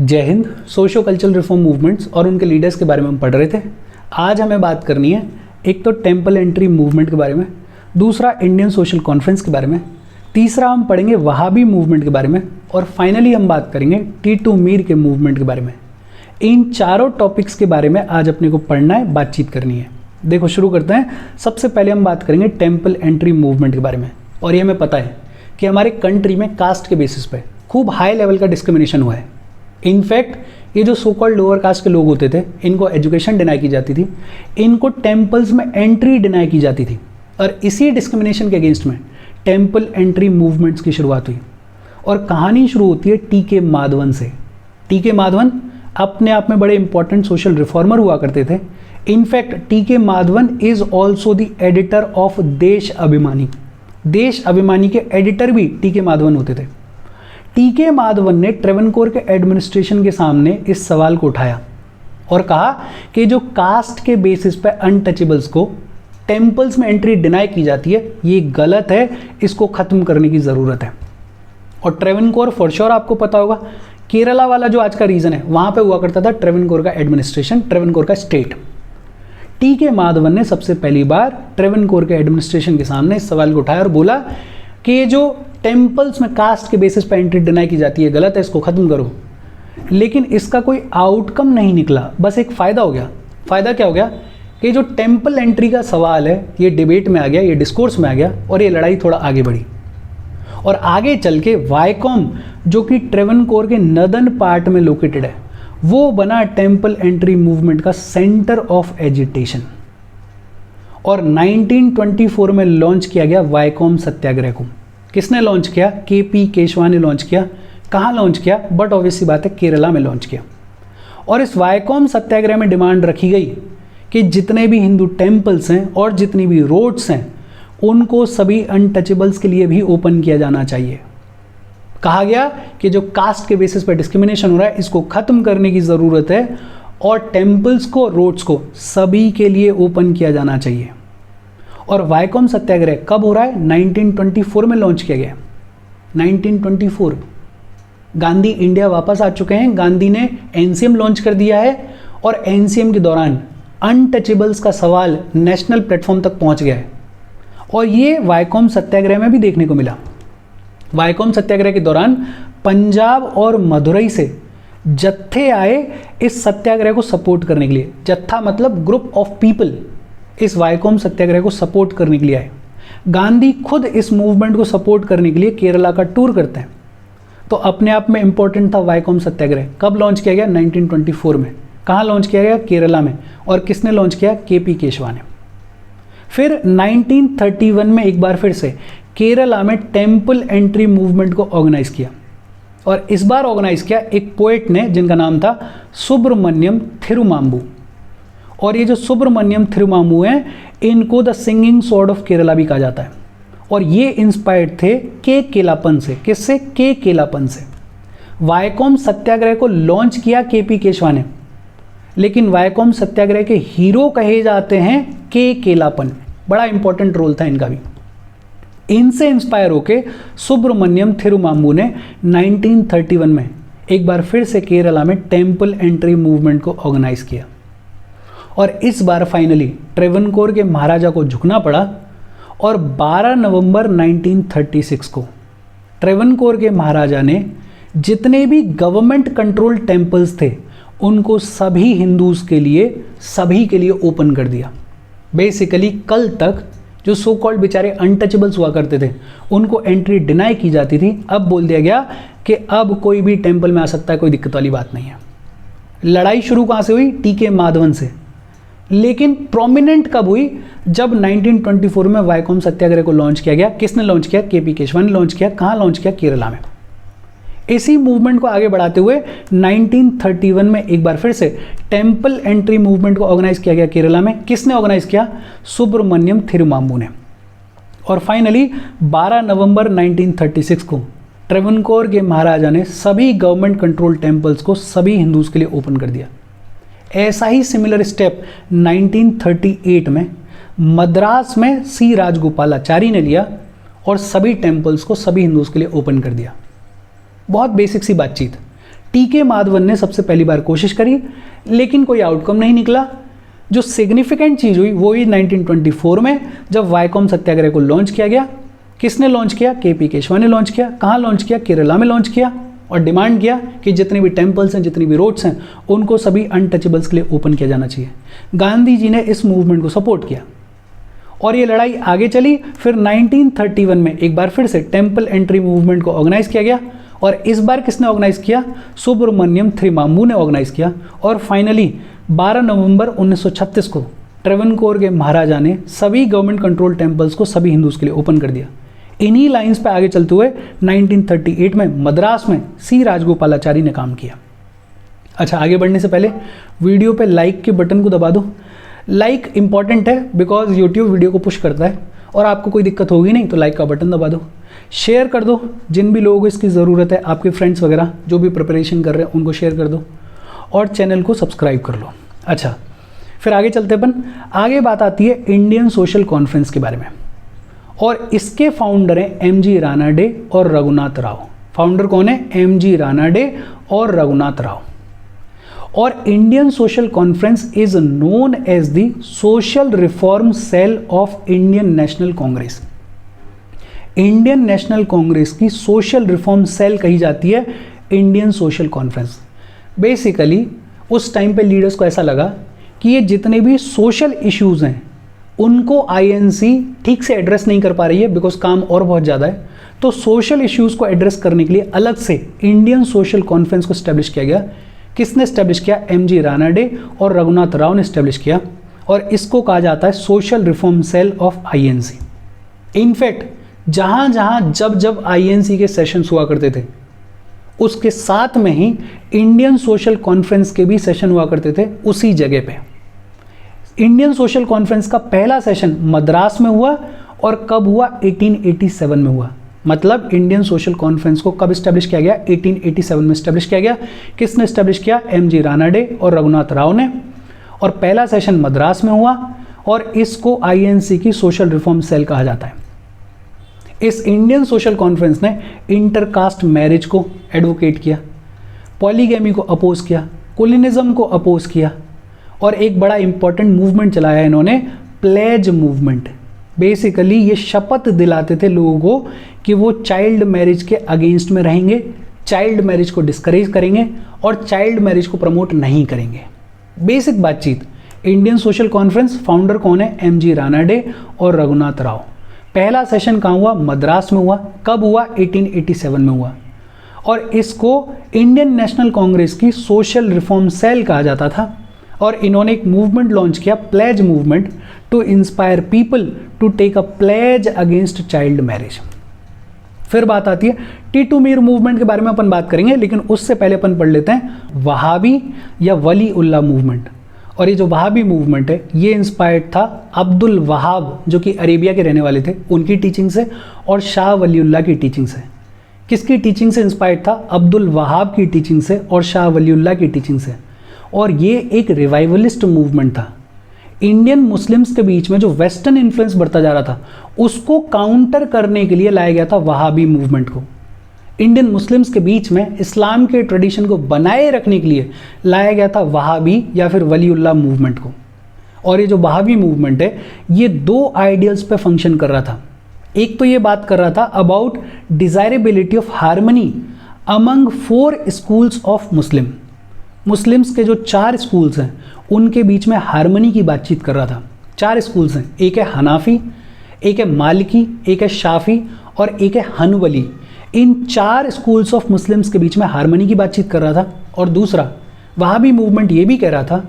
जय Hind. Socio cultural reform movements और उनके लीडर्स के बारे में हम पढ़ रहे थे। आज हमें बात करनी है एक तो टेम्पल एंट्री मूवमेंट के बारे में, दूसरा इंडियन सोशल कॉन्फ्रेंस के बारे में, तीसरा हम पढ़ेंगे वहाबी मूवमेंट के बारे में और फाइनली हम बात करेंगे टीटू मीर के मूवमेंट के बारे में। इन चारों टॉपिक्स के बारे में आज अपने को पढ़ना है, बातचीत करनी है। देखो शुरू करते हैं। सबसे पहले हम बात करेंगे टेम्पल एंट्री मूवमेंट के बारे में। और ये हमें पता है कि हमारे कंट्री में कास्ट के बेसिस पे खूब हाई लेवल का डिस्क्रिमिनेशन हुआ है। इनफैक्ट ये जो सो कॉल्ड लोअर कास्ट के लोग होते थे, इनको एजुकेशन डिनाई की जाती थी, इनको टेम्पल्स में एंट्री डिनाई की जाती थी। और इसी डिस्क्रिमिनेशन के अगेंस्ट में टेम्पल एंट्री मूवमेंट्स की शुरुआत हुई। और कहानी शुरू होती है टी.के. माधवन से। टी.के. माधवन अपने आप में बड़े इंपॉर्टेंट सोशल रिफॉर्मर हुआ करते थे। In fact TK. Madhavan is also the editor of देश अभिमानी। देश अभिमानी के एडिटर भी टी.के. माधवन होते थे। टी.के. माधवन ने ट्रेवनकोर के एडमिनिस्ट्रेशन के सामने इस सवाल को उठाया और कहा कि जो कास्ट के बेसिस पे अनटचेबल्स को टेम्पल्स में एंट्री डिनाई की जाती है, ये गलत है, इसको खत्म करने की ज़रूरत है। और ट्रेवनकोर फॉर श्योर आपको पता होगा, केरला वाला जो आज का रीजन है, वहाँ पे हुआ करता था ट्रेवनकोर का एडमिनिस्ट्रेशन, ट्रेवनकोर का स्टेट। टी.के. माधवन ने सबसे पहली बार ट्रेवनकोर के एडमिनिस्ट्रेशन के सामने इस सवाल को उठाया और बोला कि ये जो टेम्पल्स में कास्ट के बेसिस पर एंट्री डिनाई की जाती है, गलत है, इसको खत्म करो। लेकिन इसका कोई आउटकम नहीं निकला, बस एक फ़ायदा हो गया। फ़ायदा क्या हो गया कि जो टेम्पल एंट्री का सवाल है, ये डिबेट में आ गया, ये डिस्कोर्स में आ गया और ये लड़ाई थोड़ा आगे बढ़ी। और आगे चल के वाइकॉम, जो कि ट्रेवनकोर के नदन पार्ट में लोकेटेड है, वो बना टेम्पल एंट्री मूवमेंट का सेंटर ऑफ एजिटेशन। और 1924 में लॉन्च किया गया वाइकॉम सत्याग्रह को। किसने लॉन्च किया? के.पी. केशवा ने लॉन्च किया। कहाँ लॉन्च किया? बट ऑब्वियसली बात है, केरला में लॉन्च किया। और इस वाइकॉम सत्याग्रह में डिमांड रखी गई कि जितने भी हिंदू टेम्पल्स हैं और जितनी भी रोड्स हैं, उनको सभी अनटचेबल्स के लिए भी ओपन किया जाना चाहिए। कहा गया कि जो कास्ट के बेसिस पर डिस्क्रिमिनेशन हो रहा है, इसको खत्म करने की ज़रूरत है और टेम्पल्स को, रोड्स को सभी के लिए ओपन किया जाना चाहिए। और वाइकॉम सत्याग्रह कब हो रहा है? 1924 में लॉन्च किया गया। 1924 गांधी इंडिया वापस आ चुके हैं। गांधी ने एनसीएम लॉन्च कर दिया है और एनसीएम के दौरान अनटचेबल्स का सवाल नेशनल प्लेटफॉर्म तक पहुंच गया है। और ये वाइकॉम सत्याग्रह में भी देखने को मिला। वाइकॉम सत्याग्रह के दौरान पंजाब और मदुरई से जत्थे आए इस सत्याग्रह को सपोर्ट करने के लिए। जत्था मतलब ग्रुप ऑफ पीपल इस वाइकॉम सत्याग्रह को सपोर्ट करने के लिए आए। गांधी खुद इस मूवमेंट को सपोर्ट करने के लिए केरला का टूर करते हैं। तो अपने आप में इंपॉर्टेंट था वाइकॉम सत्याग्रह। कब लॉन्च किया गया? 1924 में। कहाँ लॉन्च किया गया? केरला में। और किसने लॉन्च किया? के.पी. केशवा ने। फिर 1931 में एक बार फिर से केरला में टेम्पल एंट्री मूवमेंट को ऑर्गेनाइज किया। और इस बार ऑर्गेनाइज किया एक पोएट ने, जिनका नाम था सुब्रमण्यम थिरुमांबू। और ये जो सुब्रमण्यम थिरुमांबू हैं, इनको the singing sword of Kerala भी कहा जाता है। और ये इंस्पायर्ड थे के केलापन से। किससे? के केलापन से। वाइकॉम सत्याग्रह को लॉन्च किया के.पी. केशवा ने, लेकिन वाइकॉम सत्याग्रह के हीरो कहे जाते हैं के केलापन। बड़ा इंपॉर्टेंट रोल था इनका भी। इनसे इंस्पायर होके सुब्रमण्यम थिरुमांबू ने 1931 में एक बार फिर से केरला में टेम्पल एंट्री मूवमेंट को ऑर्गेनाइज किया। और इस बार फाइनली ट्रेवनकोर के महाराजा को झुकना पड़ा। और 12 नवंबर 1936 को ट्रेवनकोर के महाराजा ने जितने भी गवर्नमेंट कंट्रोल टेम्पल्स थे, उनको सभी हिंदूज के लिए, सभी के लिए ओपन कर दिया। बेसिकली कल तक जो सो कॉल्ड बेचारे अनटचेबल्स हुआ करते थे, उनको एंट्री डिनाई की जाती थी। अब बोल दिया गया कि अब कोई भी टेम्पल में आ सकता है, कोई दिक्कत वाली बात नहीं है। लड़ाई शुरू कहाँ से हुई? टी.के. माधवन से। लेकिन प्रोमिनेंट कब हुई? जब 1924 में वाइकॉम सत्याग्रह को लॉन्च किया गया। किसने लॉन्च किया? के.पी. केशवा ने लॉन्च किया। कहाँ लॉन्च किया? केरला में। इसी मूवमेंट को आगे बढ़ाते हुए 1931 में एक बार फिर से टेम्पल एंट्री मूवमेंट को ऑर्गेनाइज किया गया केरला में। किसने ऑर्गेनाइज किया? सुब्रमण्यम थिरुमांबू ने। और फाइनली 12 नवंबर 1936 को ट्रेवनकोर के महाराजा ने सभी गवर्नमेंट कंट्रोल टेम्पल्स को सभी हिंदूज के लिए ओपन कर दिया। ऐसा ही सिमिलर स्टेप 1938 में मद्रास में सी राजगोपालाचारी ने लिया और सभी टेम्पल्स को सभी हिंदूज के लिए ओपन कर दिया। बहुत बेसिक सी बातचीत। टी.के. माधवन ने सबसे पहली बार कोशिश करी, लेकिन कोई आउटकम नहीं निकला। जो सिग्निफिकेंट चीज़ हुई वो ही 1924 में जब वाइकोम सत्याग्रह को लॉन्च किया गया। किसने लॉन्च किया? के.पी. केशवा ने लॉन्च किया। कहाँ लॉन्च किया? केरला में लॉन्च किया, और डिमांड किया कि जितने भी टेम्पल्स हैं, जितनी भी रोड्स हैं, उनको सभी अनटचेबल्स के लिए ओपन किया जाना चाहिए। गांधी जी ने इस मूवमेंट को सपोर्ट किया और ये लड़ाई आगे चली। फिर 1931 में एक बार फिर से टेम्पल एंट्री मूवमेंट को ऑर्गेनाइज किया गया, और इस बार किसने ऑर्गेनाइज किया? सुब्रमण्यम थ्रिमाम्बू ने ऑर्गेनाइज किया। और फाइनली 12 नवंबर 1936 को ट्रेवनकोर के महाराजा ने सभी गवर्नमेंट कंट्रोल टेम्पल्स को सभी हिंदूज के लिए ओपन कर दिया। इन्हीं लाइंस पे आगे चलते हुए 1938 में मद्रास में सी राजगोपालाचारी ने काम किया। अच्छा, आगे बढ़ने से पहले वीडियो पे लाइक के बटन को दबा दो। लाइक इंपॉर्टेंट है बिकॉज यूट्यूब वीडियो को पुश करता है, और आपको कोई दिक्कत होगी नहीं तो लाइक का बटन दबा दो। शेयर कर दो, जिन भी लोगों को इसकी ज़रूरत है, आपके फ्रेंड्स वगैरह जो भी प्रिपरेशन कर रहे हैं उनको शेयर कर दो, और चैनल को सब्सक्राइब कर लो। अच्छा, फिर आगे चलते अपन। आगे बात आती है इंडियन सोशल कॉन्फ्रेंस के बारे में, और इसके फाउंडर हैं एम.जी. रानाडे और रघुनाथ राव। फाउंडर कौन है? एम.जी. रानाडे और रघुनाथ राव। और Indian Social Conference is known as the social reform cell of Indian National Congress. Indian National Congress की सोशल रिफॉर्म सेल कही जाती है इंडियन सोशल कॉन्फ्रेंस। बेसिकली उस टाइम पे लीडर्स को ऐसा लगा कि ये जितने भी सोशल इश्यूज हैं उनको आईएनसी ठीक से एड्रेस नहीं कर पा रही है, बिकॉज काम और बहुत ज़्यादा है। तो सोशल इश्यूज को एड्रेस करने के लिए अलग से इंडियन सोशल कॉन्फ्रेंस को स्टैब्लिश किया गया। किसने स्टैब्लिश किया? एम.जी. रानाडे और रघुनाथ राव ने स्टैब्लिश किया, और इसको कहा जाता है social reform cell of INC. In fact जहाँ जहाँ जब जब आईएनसी के सेशंस हुआ करते थे, उसके साथ में ही इंडियन सोशल कॉन्फ्रेंस के भी सेशन हुआ करते थे उसी जगह पे। इंडियन सोशल कॉन्फ्रेंस का पहला सेशन मद्रास में हुआ, और कब हुआ? 1887 में हुआ। मतलब इंडियन सोशल कॉन्फ्रेंस को कब स्टैब्लिश किया गया? 1887 में स्टैब्लिश किया गया। किसने स्टैब्लिश किया? एम.जी. रानाडे और रघुनाथ राव ने। और पहला सेशन मद्रास में हुआ, और इसको आईएनसी की सोशल रिफॉर्म सेल कहा जाता है। इस इंडियन सोशल कॉन्फ्रेंस ने इंटरकास्ट मैरिज को एडवोकेट किया, पॉलीगैमी को अपोज किया, कोलिनिज्म को अपोज किया, और एक बड़ा इंपॉर्टेंट मूवमेंट चलाया इन्होंने, प्लेज मूवमेंट। बेसिकली ये शपथ दिलाते थे लोगों को कि वो चाइल्ड मैरिज के अगेंस्ट में रहेंगे, चाइल्ड मैरिज को डिस्करेज करेंगे, और चाइल्ड मैरिज को प्रमोट नहीं करेंगे। बेसिक बातचीत। इंडियन सोशल कॉन्फ्रेंस, फाउंडर कौन है? एम.जी. रानाडे और रघुनाथ राव। पहला सेशन कहाँ हुआ? मद्रास में हुआ। कब हुआ? 1887 में हुआ। और इसको इंडियन नेशनल कांग्रेस की सोशल रिफॉर्म सेल कहा जाता था। और इन्होंने एक मूवमेंट लॉन्च किया, pledge movement, to inspire people to take a pledge against child marriage. फिर बात आती है टीटू मीर मूवमेंट के बारे में अपन बात करेंगे, लेकिन उससे पहले अपन पढ़ लेते हैं वहाबी या वली उल्लाह मूवमेंट। और ये जो वहाबी मूवमेंट है ये इंस्पायर्ड था अब्दुल वहाब, जो कि अरेबिया के रहने वाले थे, उनकी टीचिंग से, और शाह वलीउल्लाह की टीचिंग से। किसकी टीचिंग से इंस्पायर्ड था? अब्दुल वहाब की टीचिंग से और शाह वलीउल्लाह की टीचिंग से। और ये एक रिवाइवलिस्ट मूवमेंट था। इंडियन मुस्लिम्स के बीच में जो वेस्टर्न इन्फ्लुएंस बढ़ता जा रहा था उसको काउंटर करने के लिए लाया गया था वहाबी मूवमेंट को। इंडियन मुस्लिम्स के बीच में इस्लाम के ट्रेडिशन को बनाए रखने के लिए लाया गया था वहाबी या फिर वलीउल्लाह मूवमेंट को। और ये जो वहाबी मूवमेंट है ये दो आइडियल्स पे फंक्शन कर रहा था। एक तो ये बात कर रहा था about desirability of harmony among 4 schools of Muslims के जो 4 स्कूल्स हैं उनके बीच में हार्मनी की बातचीत कर रहा था। 4 स्कूल्स हैं, एक है हनाफी, एक है मालिकी, एक है शाफी और एक है Hanbali. In 4 schools of Muslims के बीच में हार्मनी की बातचीत कर रहा था। और दूसरा वहाबी मूवमेंट ये भी कह रहा था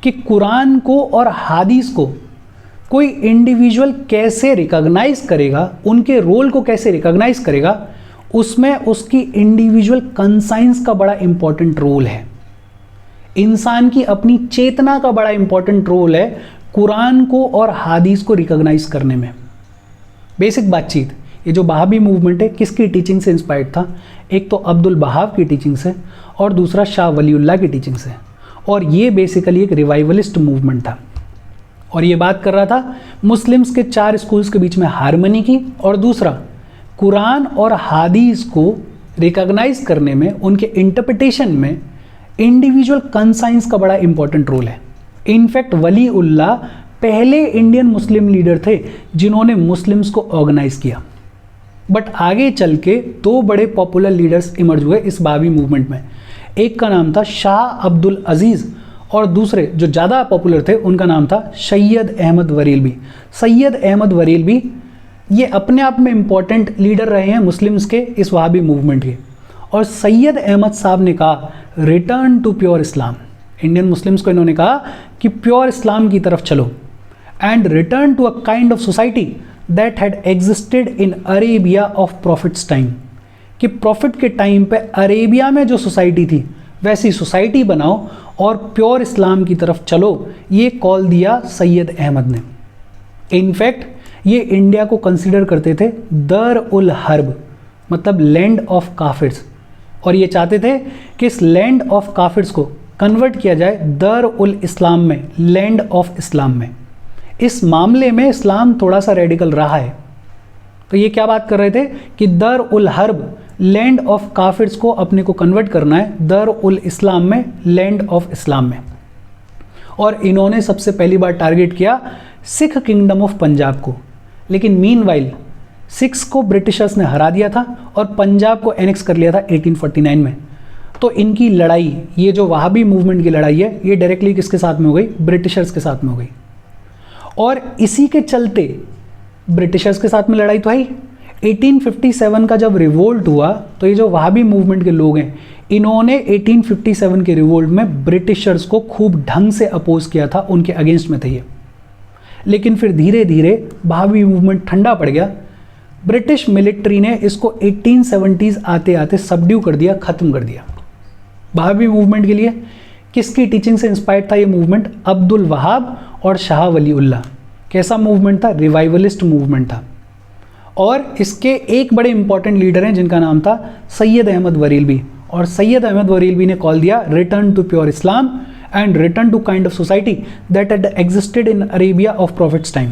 कि कुरान को और हादीस को कोई इंडिविजुअल कैसे रिकॉग्नाइज करेगा, उनके रोल को कैसे रिकॉग्नाइज करेगा, उसमें उसकी इंडिविजुअल कंसाइंस का बड़ा इंपॉर्टेंट रोल है। इंसान की अपनी चेतना का बड़ा इंपॉर्टेंट रोल है कुरान को और हादीस को रिकॉग्नाइज करने में। बेसिक बातचीत, ये जो वहाबी मूवमेंट है किसकी टीचिंग से इंस्पायर्ड था? एक तो अब्दुल वहाब की टीचिंग से और दूसरा शाह वलीउल्लाह की टीचिंग से। और ये बेसिकली एक रिवाइवलिस्ट मूवमेंट था। और ये बात कर रहा था मुस्लिम्स के 4 स्कूल्स के बीच में हार्मनी की, और दूसरा कुरान और हादीस को रिकॉग्नाइज करने में, उनके इंटरप्रिटेशन में इंडिविजुअल कंसाइंस का बड़ा इंपॉर्टेंट रोल है। इनफैक्ट वली उल्लाह पहले इंडियन मुस्लिम लीडर थे जिन्होंने मुस्लिम्स को ऑर्गेनाइज किया। बट आगे चल के दो बड़े पॉपुलर लीडर्स इमर्ज हुए इस वहाबी मूवमेंट में। एक का नाम था शाह अब्दुल अजीज़ और दूसरे जो ज़्यादा पॉपुलर थे उनका नाम था सैयद अहमद बरेलवी। सैयद अहमद बरेलवी ये अपने आप में इम्पॉर्टेंट लीडर रहे हैं मुस्लिम्स के इस वहाबी मूवमेंट के। और सैयद अहमद साहब ने कहा return to pure Islam. Indian Muslims को इन्होंने कहा कि प्योर इस्लाम की तरफ चलो and return to a kind of society that had existed in Arabia of prophet's time. कि प्रॉफिट के टाइम पे अरेबिया में जो सोसाइटी थी वैसी सोसाइटी बनाओ और प्योर इस्लाम की तरफ चलो, ये कॉल दिया सैयद अहमद ने। इनफैक्ट ये इंडिया को कंसिडर करते थे दर उल हर्ब, मतलब लैंड ऑफ काफिर्स, और ये चाहते थे कि इस लैंड ऑफ काफिर्स को कन्वर्ट किया जाए दर उल इस्लाम में, लैंड ऑफ इस्लाम में। इस मामले में इस्लाम थोड़ा सा रेडिकल रहा है। तो ये क्या बात कर रहे थे कि दर उल हर्ब, लैंड ऑफ काफिर्स को अपने को कन्वर्ट करना है दर उल इस्लाम में, लैंड ऑफ इस्लाम में। और इन्होंने सबसे पहली बार टारगेट किया सिख किंगडम ऑफ पंजाब को। लेकिन मीनवाइल सिख्स को ब्रिटिशर्स ने हरा दिया था और पंजाब को एनेक्स कर लिया था 1849 में। तो इनकी लड़ाई, ये जो वहाबी मूवमेंट की लड़ाई है, ये डायरेक्टली किसके साथ में हो गई? ब्रिटिशर्स के साथ में हो गई। और इसी के चलते ब्रिटिशर्स के साथ में लड़ाई तो आई। 1857 का जब रिवोल्ट हुआ तो ये जो वहाबी मूवमेंट के लोग हैं इन्होंने 1857 के रिवोल्ट में ब्रिटिशर्स को खूब ढंग से अपोज किया था, उनके अगेंस्ट में थे ये। लेकिन फिर धीरे धीरे वहाबी मूवमेंट ठंडा पड़ गया। ब्रिटिश मिलिट्री ने इसको 1870s आते आते सबड्यू कर दिया, ख़त्म कर दिया। वहाबी मूवमेंट के लिए किसकी टीचिंग से इंस्पायर्ड था ये मूवमेंट? अब्दुल वहाब और शाह वली उल्लाह। कैसा मूवमेंट था? रिवाइवलिस्ट मूवमेंट था। और इसके एक बड़े इंपॉर्टेंट लीडर हैं जिनका नाम था सैयद अहमद बरेलवी। और सैयद अहमद बरेलवी ने कॉल दिया return to pure Islam and return to kind of society that had existed in Arabia of prophet's time.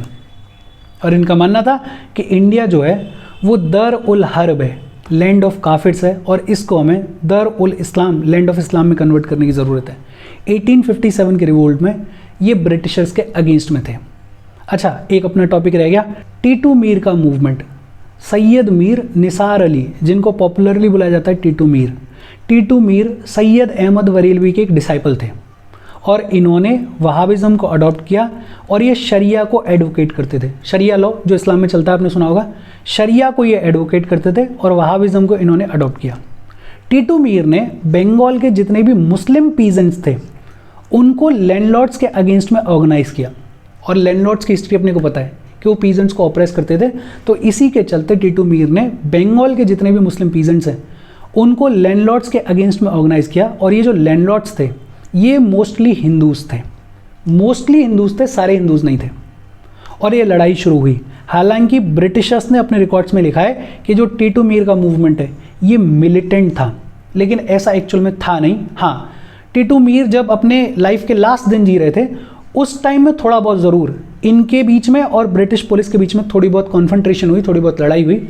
और इनका मानना था कि इंडिया जो है वो दर उल हर्ब है, लैंड ऑफ काफिर्स है, और इसको हमें दर ul Islam, land of Islam में कन्वर्ट करने की ज़रूरत है। 1857 के रिवोल्ट में ये ब्रिटिशर्स के अगेंस्ट में थे। अच्छा, एक अपना टॉपिक रह गया टीटू मीर का मूवमेंट। सैयद मीर निसार अली, जिनको पॉपुलरली बुलाया जाता है टीटू मीर। टीटू मीर सैयद अहमद बरेलवी के एक डिसाइपल थे और इन्होंने वहाबिज़म को अडॉप्ट किया और ये शरिया को एडवोकेट करते थे। शरिया लॉ जो इस्लाम में चलता है, आपने सुना होगा, शरिया को ये एडवोकेट करते थे और वहाबिज़म को इन्होंने अडॉप्ट किया। टीटू मीर ने बंगाल के जितने भी मुस्लिम पीजेंट्स थे उनको लैंडलॉर्ड्स के अगेंस्ट में ऑर्गेनाइज किया। और लैंडलॉर्ड्स की हिस्ट्री अपने को पता है कि वो पीजेंट्स को ऑपरेस करते थे। तो इसी के चलते टीटू मीर ने बंगाल के जितने भी मुस्लिम पीजेंट्स हैं उनको लैंडलॉर्ड्स के अगेंस्ट में ऑर्गेनाइज किया। और ये जो लैंडलॉर्ड्स थे ये मोस्टली हिंदूज़ थे, मोस्टली हिंदूज़ थे, सारे हिंदूज़ नहीं थे। और ये लड़ाई शुरू हुई। हालांकि ब्रिटिशर्स ने अपने रिकॉर्ड्स में लिखा है कि जो टीटू मीर का मूवमेंट है ये मिलिटेंट था, लेकिन ऐसा एक्चुअल में था नहीं। हाँ, टीटू मीर जब अपने लाइफ के लास्ट दिन जी रहे थे उस टाइम में थोड़ा बहुत ज़रूर इनके बीच में और ब्रिटिश पुलिस के बीच में थोड़ी बहुत कॉन्फ्रंट्रेशन हुई, थोड़ी बहुत लड़ाई हुई,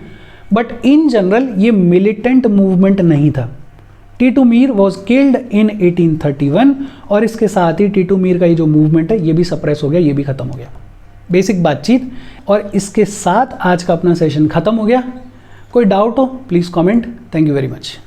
बट इन जनरल ये मिलिटेंट मूवमेंट नहीं था। Titu Mir was killed in 1831 और इसके साथ ही टीटू मीर का ये जो मूवमेंट है ये भी सप्रेस हो गया, ये भी ख़त्म हो गया। बेसिक बातचीत। और इसके साथ आज का अपना सेशन ख़त्म हो गया। कोई डाउट हो please comment. Thank you very much.